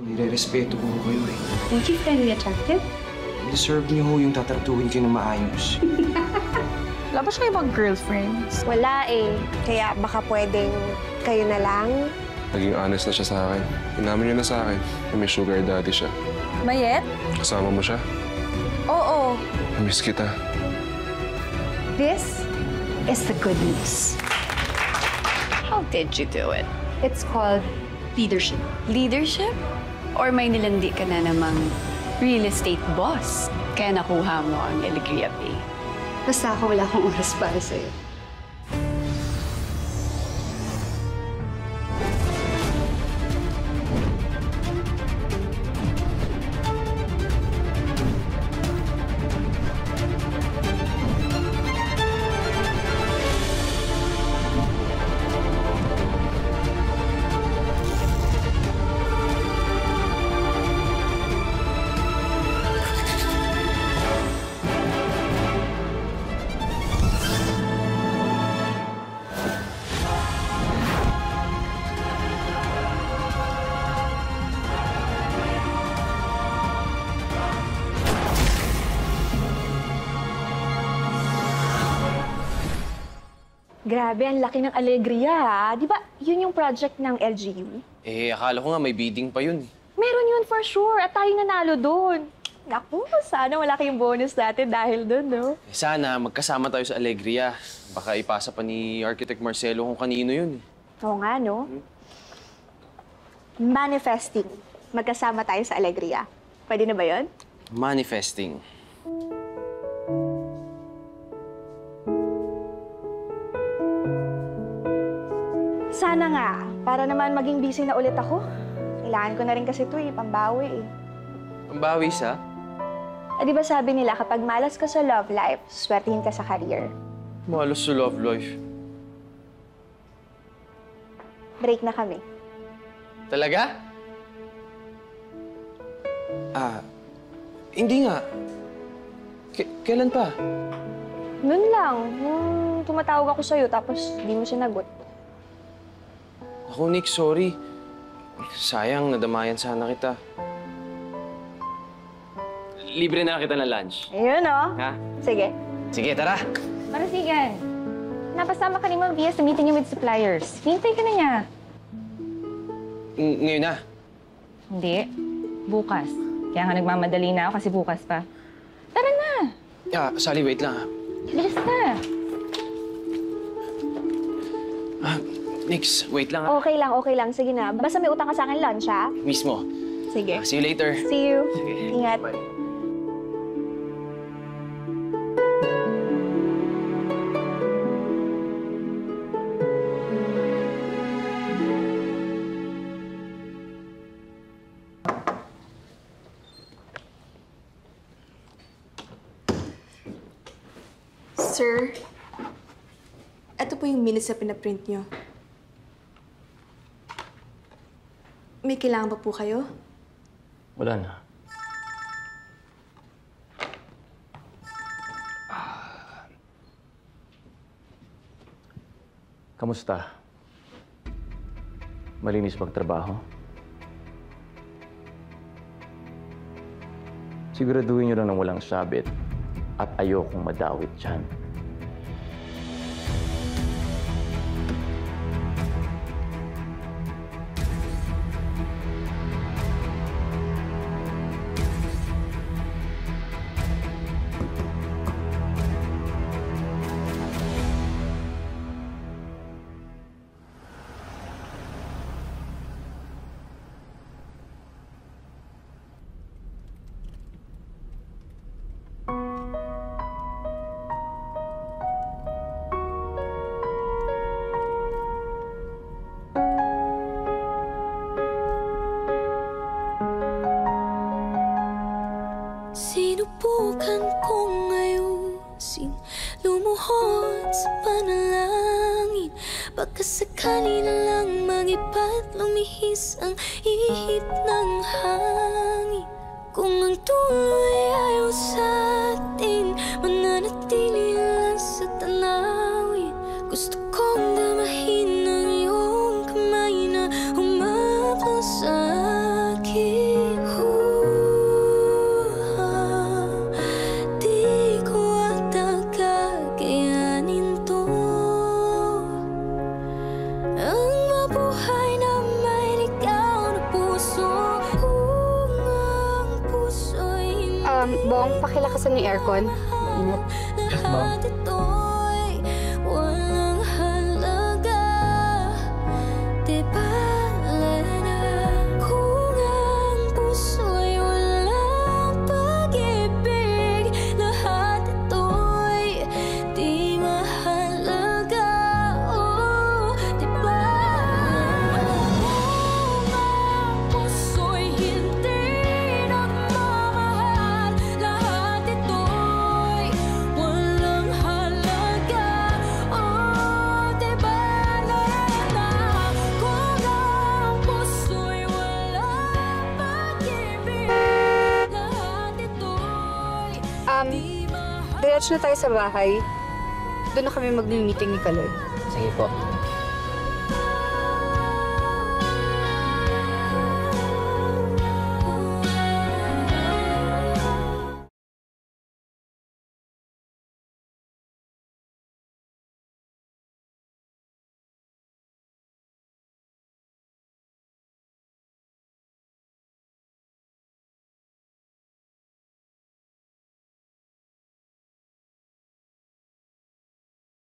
Nire-respeto ko kayo eh. Don't you find me attractive? Deserve niyo ho yung tatartuhin kayo na maayos. Wala ba siya ibang girlfriends? Wala eh. Kaya baka pwedeng kayo na lang. Naging honest na siya sa akin. Inamin niya na sa akin na may sugar daddy siya. Mayet? Kasama mo siya? Oo. Namiss kita. This is the good news. How did you do it? It's called leadership. Leadership? Or may nilandi ka na namang real estate boss? Kaya nakuha mo ang Alegria Pay? Basta ako wala akong oras para sa'yo. Grabe, ang laki ng Alegria, ha? Di ba yun yung project ng LGU? Eh, akala ko nga may bidding pa yun. Meron yun for sure, at tayo nanalo doon. Naku, sana wala kayong bonus natin dahil doon, no? Eh, sana magkasama tayo sa Alegria. Baka ipasa pa ni Architect Marcelo kung kanino yun. Oo nga, no? Manifesting. Magkasama tayo sa Alegria. Pwede na ba yun? Manifesting. Sana nga, para naman maging busy na ulit ako. Kailangan ko na rin kasi ito pambawi eh. Pambawi sa? Di ba sabi nila kapag malas ka sa love life, swertihin ka sa career. Malos sa love life. Break na kami. Talaga? Hindi nga. Kailan pa? Noon lang, nung tumatawag ako sa'yo tapos di mo sinagot. Ako, Nick, sorry. Sayang, nadamayan sana kita. Libre na kita ng lunch. Ayun, oh. Ha? Sige. Sige, tara. Marasigan, napasama ka ni Ma'am Via sa meeting niya with suppliers. Hintay ka na niya. Ngayon na. Hindi. Bukas. Kaya nga nagmamadali na ako kasi bukas pa. Tara na! Sally, wait lang. Bilis na! Nix, wait lang. Okay lang. Sige na. Basta may utang ka sa akin lunch, ha? Mismo. Sige. See you later. See you. Sige. Ingat. Bye. Sir, ito po yung minutes na pinaprint nyo. May kailangan pa po kayo? Wala na. Kamusta? Malinis magtrabaho? Siguraduhin nyo lang na walang sabit at ayokong madawit dyan. Sinubukan kong ayusin, lumuhod sa panalangin. Pagkasakali na lang mag-iba't lumihis ang ihip ng hangin. Kung ang tuloy ayaw sa atin, mananatili lang sa tanawin. Gusto kong damahin ang iyong kamay na humapal sa akin. pakilakasan yung aircon. Ingat. Yes, ma'am. Walang halaga, di bale na kung ang puso'y walang pag-ibig. Lahat ito'y di mahalaga, oh, di ba? Kung ang puso'y hindi nagmamahal, lahat ito'y walang halaga, oh, di bale na kung ang puso'y walang pag-ibig. Lahat ito'y di mahalaga. Diretso na tayo sa bahay. Doon na kami mag-meeting ni Kaloy. Sige po.